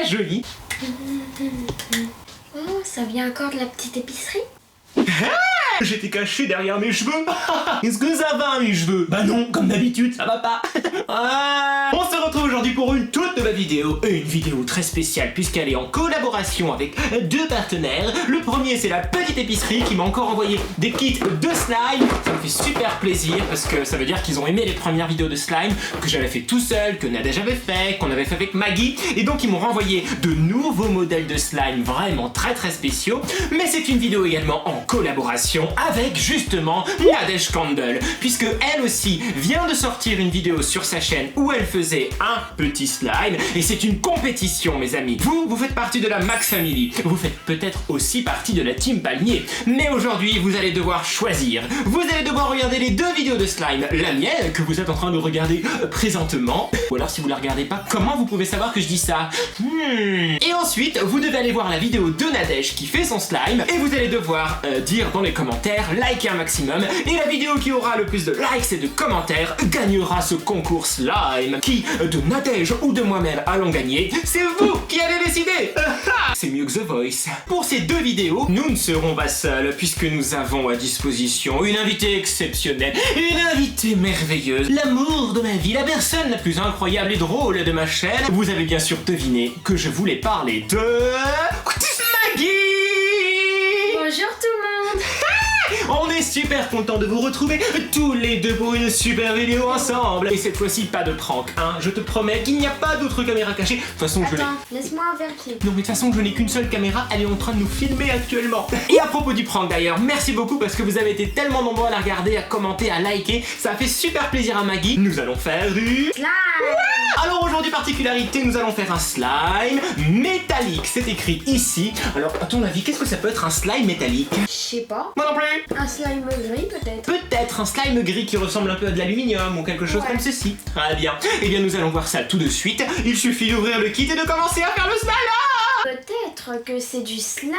joli. Oh, ça vient encore de la petite épicerie? J'étais caché derrière mes cheveux. Est-ce que ça va mes cheveux? Bah non, comme d'habitude, ça va pas. On se retrouve aujourd'hui pour une toute nouvelle vidéo. Une vidéo très spéciale puisqu'elle est en collaboration avec deux partenaires. Le premier c'est la petite épicerie qui m'a encore envoyé des kits de slime. Ça me fait super plaisir parce que ça veut dire qu'ils ont aimé les premières vidéos de slime que j'avais fait tout seul, que Nadège avait fait, qu'on avait fait avec Maggie. Et donc ils m'ont renvoyé de nouveaux modèles de slime vraiment très spéciaux. Mais c'est une vidéo également en collaboration avec justement Nadège Candle, puisque elle aussi vient de sortir une vidéo sur sa chaîne où elle faisait un petit slime, et c'est une compétition mes amis. Vous faites partie de la Max Family, vous faites peut-être aussi partie de la Team Palmier, mais aujourd'hui vous allez devoir choisir. Vous allez devoir regarder les deux vidéos de slime, la mienne que vous êtes en train de regarder présentement, ou alors si vous la regardez pas, comment vous pouvez savoir que je dis ça? Et ensuite vous devez aller voir la vidéo de Nadège qui fait son slime, et vous allez devoir dire dans les commentaires, likez un maximum, et la vidéo qui aura le plus de likes et de commentaires gagnera ce concours slime. Qui de Nadège ou de moi-même allons gagner, c'est vous qui allez décider. C'est mieux que The Voice. Pour ces deux vidéos, nous ne serons pas seuls puisque nous avons à disposition une invitée exceptionnelle, une invitée merveilleuse, l'amour de ma vie, la personne la plus incroyable et drôle de ma chaîne. Vous avez bien sûr deviné que je voulais parler de Maggie. Bonjour tout le monde. On est super content de vous retrouver tous les deux pour une super vidéo ensemble. Et cette fois-ci, pas de prank, hein. Je te promets qu'il n'y a pas d'autre caméra cachée. De toute façon, Attends, laisse-moi vérifier. Non, mais de toute façon, je n'ai qu'une seule caméra. Elle est en train de nous filmer actuellement. Et à propos du prank d'ailleurs, merci beaucoup parce que vous avez été tellement nombreux à la regarder, à commenter, à liker. Ça a fait super plaisir à Maggie. Nous allons faire du slime. Alors aujourd'hui, particularité, nous allons faire un slime métallique. C'est écrit ici. Alors, à ton avis, qu'est-ce que ça peut être un slime métallique? Je sais pas. Moi non plus. Un slime gris peut-être. Peut-être un slime gris qui ressemble un peu à de l'aluminium ou quelque chose comme ceci. Très bien. Eh bien, nous allons voir ça tout de suite. Il suffit d'ouvrir le kit et de commencer à faire le slime. Peut-être que c'est du slime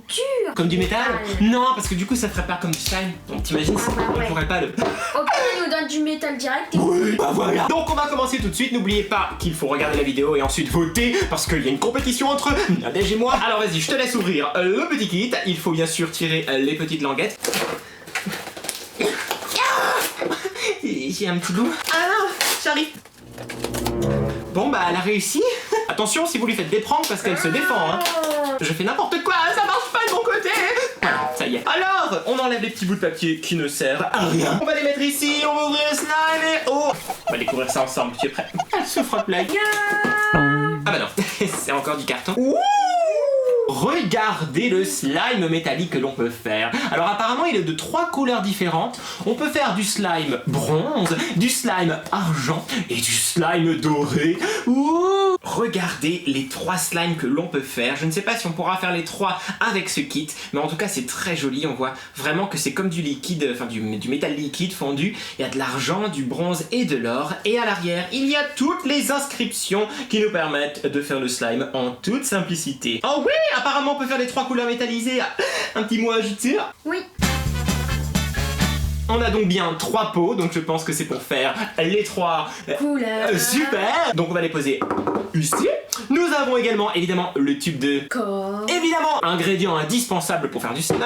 dur. Comme du métal? Non, parce que du coup, ça ferait pas comme du slime. Donc t'imagines, on pourrait pas le... Ok, il nous donne du métal direct. Oui, bah voilà. Donc on va commencer tout de suite. N'oubliez pas qu'il faut regarder la vidéo et ensuite voter parce qu'il y a une compétition entre Nadège et moi. Alors vas-y, je te laisse ouvrir le petit kit. Il faut bien sûr tirer les petites languettes. J'ai un petit bout. Ah non, j'arrive. Bon bah elle a réussi. Attention si vous lui faites des pranks parce qu'elle se défend hein. Je fais n'importe quoi, ça marche pas de mon côté. Voilà, ça y est. Alors, on enlève les petits bouts de papier qui ne servent à rien. On va les mettre ici, on va ouvrir le slime et... Oh, on va découvrir ça ensemble, tu es prêt? Elle se frotte l'œil. Ah bah non, c'est encore du carton. Ouh, regardez le slime métallique que l'on peut faire. Alors apparemment il est de 3 couleurs différentes. On peut faire du slime bronze, du slime argent et du slime doré. Ouh, regardez les 3 slimes que l'on peut faire. Je ne sais pas si on pourra faire les 3 avec ce kit, mais en tout cas c'est très joli. On voit vraiment que c'est comme du liquide, enfin du métal liquide fondu. Il y a de l'argent, du bronze et de l'or. Et à l'arrière il y a toutes les inscriptions qui nous permettent de faire le slime en toute simplicité. Oh oui, apparemment on peut faire les 3 couleurs métallisées. Un petit mot à ajouter? Oui. On a donc bien 3 pots, donc je pense que c'est pour faire les 3 couleurs. Super. Donc on va les poser ici. Nous avons également évidemment le tube de corps. Évidemment, ingrédient indispensable pour faire du slime.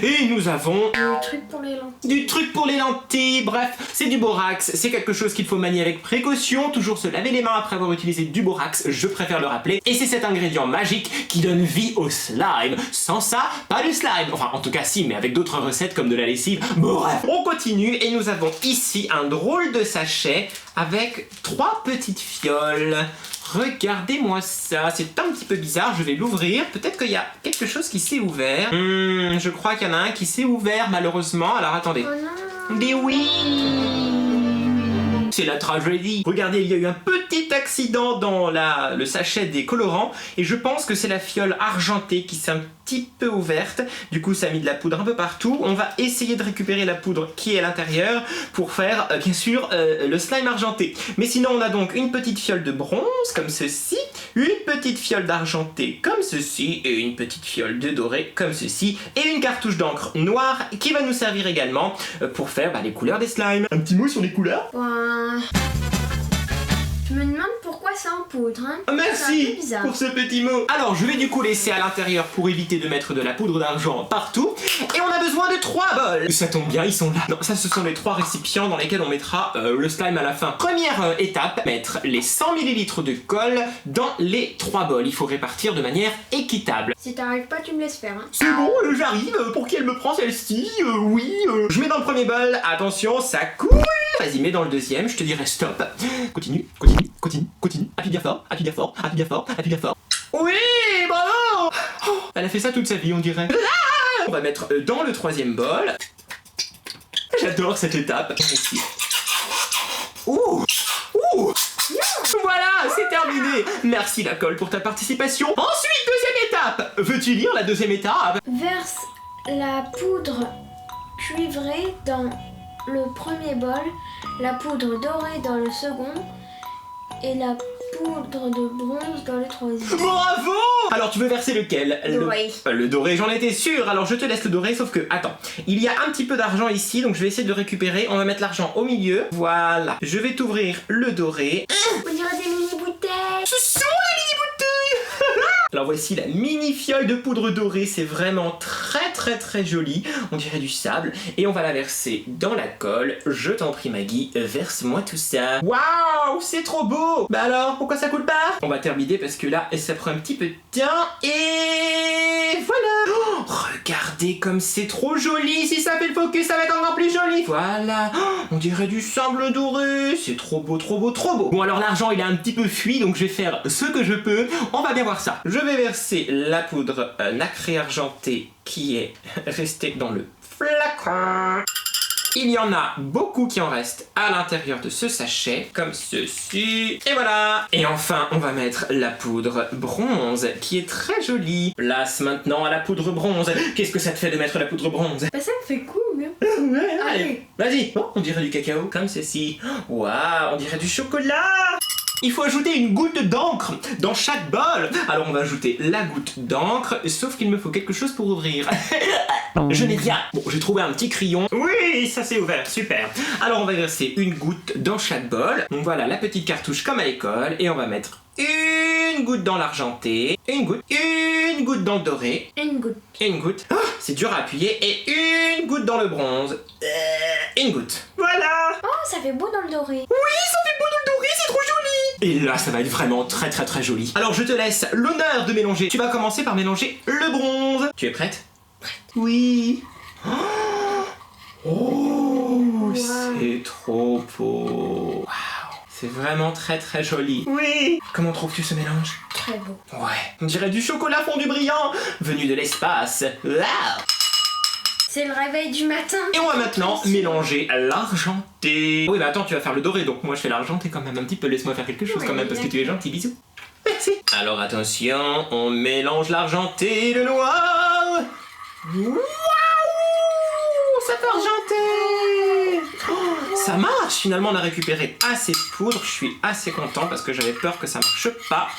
Et nous avons Du truc pour les lentilles. Du truc pour les lentilles. Bref, c'est du borax. C'est quelque chose qu'il faut manier avec précaution. Toujours se laver les mains après avoir utilisé du borax. Je préfère le rappeler. Et c'est cet ingrédient magique qui donne vie au slime. Sans ça, pas de slime. Enfin, en tout cas, si, mais avec d'autres recettes comme de la lessive. Bref, on continue et nous avons ici un drôle de sachet avec 3 petites fioles. Regardez-moi ça, c'est un petit peu bizarre, je vais l'ouvrir. Peut-être qu'il y a quelque chose qui s'est ouvert. Je crois qu'il y en a un qui s'est ouvert malheureusement. Alors attendez. Oh non. Mais oui! C'est la tragédie. Regardez, il y a eu un petit accident dans le sachet des colorants et je pense que c'est la fiole argentée qui s'est un petit peu ouverte. Du coup, ça a mis de la poudre un peu partout. On va essayer de récupérer la poudre qui est à l'intérieur pour faire, bien sûr, le slime argenté. Mais sinon, on a donc une petite fiole de bronze comme ceci, une petite fiole d'argenté comme ceci et une petite fiole de doré comme ceci et une cartouche d'encre noire qui va nous servir également pour faire les couleurs des slimes. Un petit mot sur les couleurs? Je me demande pourquoi c'est en poudre, hein. C'est un peu Merci bizarre. pour ce petit mot. Alors, je vais du coup laisser à l'intérieur pour éviter de mettre de la poudre d'argent partout. Et on a besoin de 3 bols. Ça tombe bien, ils sont là. Non, ça, ce sont les 3 récipients dans lesquels on mettra le slime à la fin. Première étape, mettre les 100 ml de colle dans les 3 bols. Il faut répartir de manière équitable. Si t'arrives pas, tu me laisses faire, hein. C'est bon, j'arrive. Pour qui elle me prend celle-ci? Oui. Je mets dans le premier bol. Attention, ça coule. Vas-y, mets dans le deuxième. Je te dirai stop. Continue. Appuie bien fort. Oui, bravo. Oh, elle a fait ça toute sa vie, on dirait. On va mettre dans le troisième bol. J'adore cette étape. Ici. Ouh. Voilà, c'est terminé. Merci la colle pour ta participation. Ensuite, deuxième étape. Veux-tu lire la deuxième étape? Verse la poudre cuivrée dans le premier bol, la poudre dorée dans le second et la poudre de bronze dans le troisième. Bravo! Alors tu veux verser lequel? Doré. Le doré, j'en étais sûr. Alors je te laisse le doré, sauf que, attends, il y a un petit peu d'argent ici, donc je vais essayer de le récupérer. On va mettre l'argent au milieu. Voilà. Je vais t'ouvrir le doré. On dirait des mini-bouteilles. Ce sont les mini-bouteilles. Alors voici la mini fiole de poudre dorée. C'est vraiment très joli. On dirait du sable. Et on va la verser dans la colle. Je t'en prie Maggie, verse-moi tout ça. Waouh, c'est trop beau. Bah alors, pourquoi ça coule pas? On va terminer parce que là, ça prend un petit peu de temps. Et voilà. Oh, regardez comme c'est trop joli. Si ça fait le focus, ça va être encore plus joli. Voilà. Oh, on dirait du sable doré. C'est trop beau. Bon alors l'argent il est un petit peu fui, donc je vais faire ce que je peux. On va bien voir ça. Je vais verser la poudre nacrée argentée qui est restée dans le flacon. Il y en a beaucoup qui en restent à l'intérieur de ce sachet, comme ceci. Et voilà. Et enfin, on va mettre la poudre bronze, qui est très jolie. Place maintenant à la poudre bronze. Qu'est-ce que ça te fait de mettre la poudre bronze? Bah ça me fait cool. Ouais, Allez. Vas-y. Oh, on dirait du cacao, comme ceci. Waouh, on dirait du chocolat. Il faut ajouter une goutte d'encre dans chaque bol. Alors on va ajouter la goutte d'encre, sauf qu'il me faut quelque chose pour ouvrir. Je n'ai rien. Bon, j'ai trouvé un petit crayon. Oui, ça s'est ouvert, super. Alors on va verser une goutte dans chaque bol. Donc voilà la petite cartouche comme à l'école. Et on va mettre une goutte dans l'argenté, une goutte dans le doré, Une goutte. et une goutte. Oh, c'est dur à appuyer. Et une goutte dans le bronze. Une goutte. Voilà. Oh, ça fait beau dans le doré. Oui, ça fait beau dans le doré, c'est trop joli. Et là, ça va être vraiment très joli. Alors, je te laisse l'honneur de mélanger. Tu vas commencer par mélanger le bronze. Tu es prête? Prête. Oui. Oh, c'est trop beau. Waouh. C'est vraiment très joli. Oui. Comment trouves-tu ce mélange? Très beau. Ouais. On dirait du chocolat fondu brillant, venu de l'espace. Waouh. C'est le réveil du matin. Et on va maintenant mélanger l'argenté. Oui, mais attends, tu vas faire le doré, donc moi je fais l'argenté quand même un petit peu. Laisse-moi faire quelque chose quand même, parce que tu es gentil. Bisous. Merci. Alors attention, on mélange l'argenté et le noir. Waouh, ça fait argenté. Oh, ça marche. Finalement, on a récupéré assez de poudre. Je suis assez content parce que j'avais peur que ça marche pas.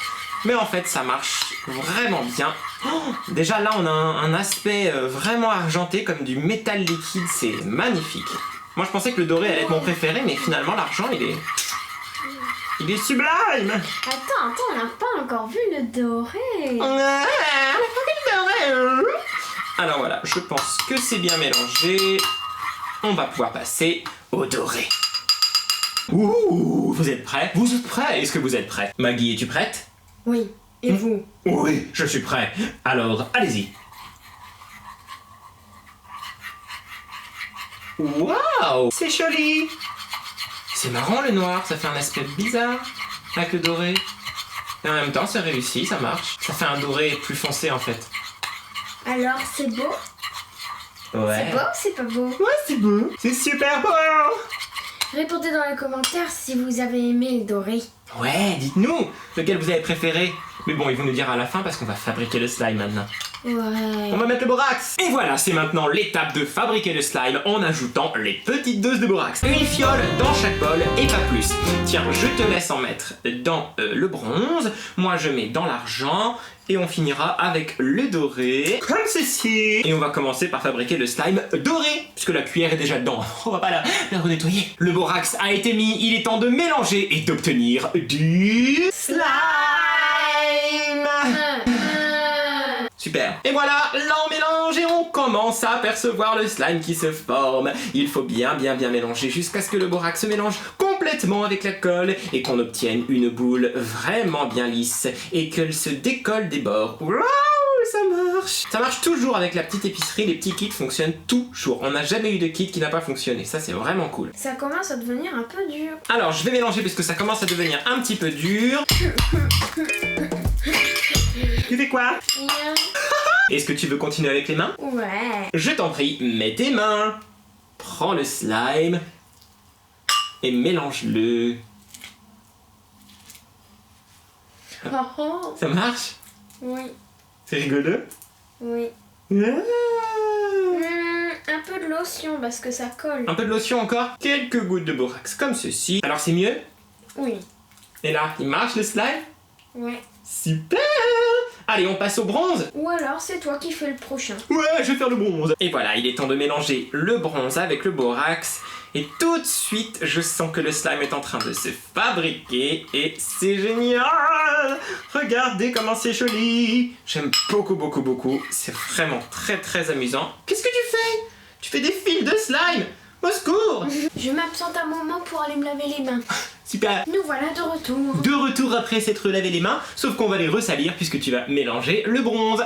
Mais en fait, ça marche vraiment bien. Oh, déjà là, on a un aspect vraiment argenté, comme du métal liquide. C'est magnifique. Moi, je pensais que le doré allait être mon préféré, mais finalement, l'argent, il est sublime. Attends, on n'a pas encore vu le doré. Alors voilà, je pense que c'est bien mélangé. On va pouvoir passer au doré. Ouh, vous êtes prêts? Vous êtes prêts? Est-ce que vous êtes prêts? Maggie, es-tu prête? Oui. Et vous? Oui, je suis prêt. Alors, allez-y. Waouh, c'est joli. C'est marrant le noir, ça fait un aspect bizarre avec le doré. Et en même temps, c'est réussi, ça marche. Ça fait un doré plus foncé en fait. Alors, c'est beau? Ouais. C'est beau ou c'est pas beau? Ouais, c'est beau. C'est super beau. Répondez dans les commentaires si vous avez aimé le doré. Ouais, dites-nous lequel vous avez préféré. Mais bon, ils vont nous dire à la fin parce qu'on va fabriquer le slime maintenant. Ouais. On va mettre le borax. Et voilà, c'est maintenant l'étape de fabriquer le slime en ajoutant les petites doses de borax. Une fiole dans chaque bol et pas plus. Tiens, je te laisse en mettre dans le bronze. Moi, je mets dans l'argent. Et on finira avec le doré, comme ceci. Et on va commencer par fabriquer le slime doré, puisque la cuillère est déjà dedans. On va pas la renettoyer. Le borax a été mis, il est temps de mélanger et d'obtenir du slime. Super. Et voilà, là on mélange et on commence à percevoir le slime qui se forme. Il faut bien mélanger jusqu'à ce que le borax se mélange complètement avec la colle et qu'on obtienne une boule vraiment bien lisse et qu'elle se décolle des bords. Waouh, ça marche. Ça marche toujours avec la petite épicerie, les petits kits fonctionnent toujours. On n'a jamais eu de kit qui n'a pas fonctionné, ça c'est vraiment cool. Ça commence à devenir un peu dur. Alors je vais mélanger parce que ça commence à devenir un petit peu dur. Tu fais quoi? Rien. Est-ce que tu veux continuer avec les mains? Ouais. Je t'en prie, mets tes mains. Prends le slime et mélange-le. Oh oh. Ça marche? Oui. C'est rigolo? Oui. Ah. Un peu de lotion parce que ça colle. Un peu de lotion encore? Quelques gouttes de borax comme ceci. Alors c'est mieux? Oui. Et là, il marche le slime? Ouais. Super! Allez, on passe au bronze. Ou alors c'est toi qui fais le prochain. Ouais, je vais faire le bronze. Et voilà, il est temps de mélanger le bronze avec le borax. Et tout de suite, je sens que le slime est en train de se fabriquer. Et c'est génial! Regardez comment c'est joli! J'aime beaucoup. C'est vraiment très amusant. Qu'est-ce que tu fais? Tu fais des fils de slime! Au secours! Je m'absente un moment pour aller me laver les mains. Super! Nous voilà de retour. De retour après s'être lavé les mains, sauf qu'on va les ressalir puisque tu vas mélanger le bronze.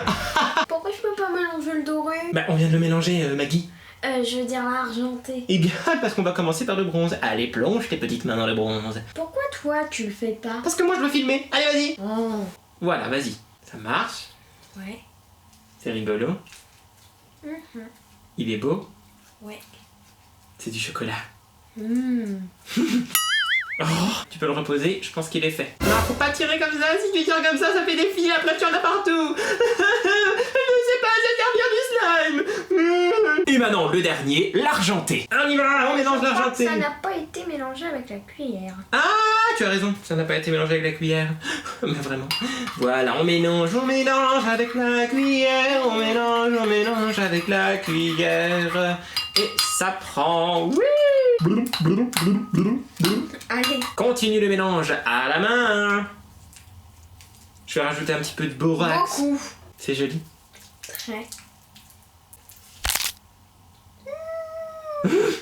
Pourquoi je peux pas mélanger le doré? Bah, on vient de le mélanger, Maggie. Je veux dire l'argenté. Eh bien, parce qu'on va commencer par le bronze. Allez, plonge tes petites mains dans le bronze. Pourquoi toi tu le fais pas? Parce que moi je dois filmer. Allez, vas-y. Oh. Voilà, vas-y. Ça marche. Ouais. C'est rigolo. Il est beau. Ouais. C'est du chocolat. Oh, tu peux le reposer, je pense qu'il est fait. Non, faut pas tirer comme ça. Si tu tires comme ça fait des fils, après tu en as partout. Je sais pas se servir du slime. Et maintenant, le dernier, l'argenté. On y va, on mélange l'argenté. ça n'a pas été mélangé avec la cuillère. Ah, tu as raison, ça n'a pas été mélangé avec la cuillère. Mais vraiment. Voilà, on mélange avec la cuillère. On mélange avec la cuillère. Et ça prend. Oui. Allez. Continue le mélange à la main. Je vais rajouter un petit peu de borax. Beaucoup. C'est joli. Très.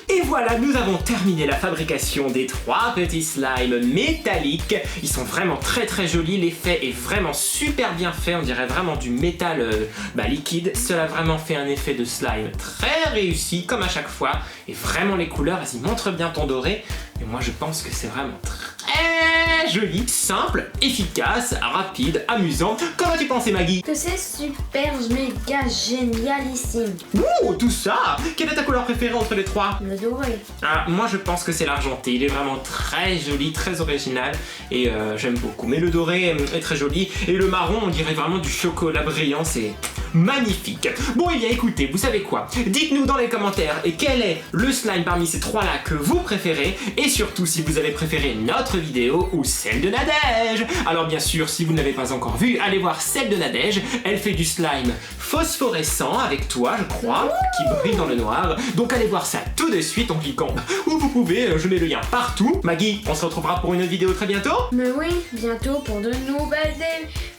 Et voilà, nous avons terminé la fabrication des 3 petits slimes métalliques. Ils sont vraiment très jolis, l'effet est vraiment super bien fait, on dirait vraiment du métal liquide. Cela a vraiment fait un effet de slime très réussi, comme à chaque fois. Et vraiment les couleurs, vas-y, montre bien ton doré. Et moi je pense que c'est vraiment très joli, simple, efficace, rapide, amusant. Qu'en as-tu pensé, Maggie? Que c'est super méga génialissime. Ouh, tout ça! Quelle est ta couleur préférée entre les 3? Le doré. Ah, moi je pense que c'est l'argenté, il est vraiment très joli, très original et j'aime beaucoup. Mais le doré est très joli et le marron on dirait vraiment du chocolat brillant, c'est magnifique. Bon et bien écoutez, vous savez quoi? Dites-nous dans les commentaires et quel est le slime parmi ces 3 là que vous préférez et surtout si vous avez préféré notre vidéo ou celle de Nadège. Alors bien sûr, si vous n'avez pas encore vu, allez voir celle de Nadège, elle fait du slime phosphorescent avec toi je crois, qui brille dans le noir. Donc allez voir ça tout de suite en cliquant où vous pouvez, je mets le lien partout. Maggie, on se retrouvera pour une autre vidéo très bientôt. Mais oui, bientôt pour de nouvelles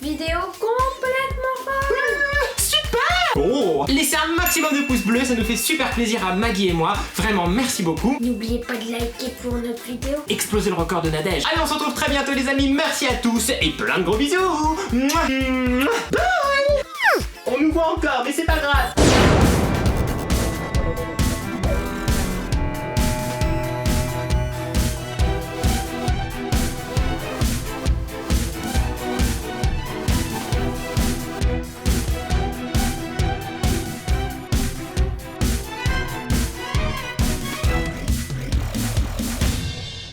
vidéos complètement folles. Super! Oh, laissez un maximum de pouces bleus, ça nous fait super plaisir à Maggie et moi. Vraiment, merci beaucoup. N'oubliez pas de liker pour notre vidéo. Explosez le record de Nadège. Allez, on se retrouve très bientôt les amis. Merci à tous et plein de gros bisous. Bye! On nous voit encore, mais c'est pas grave.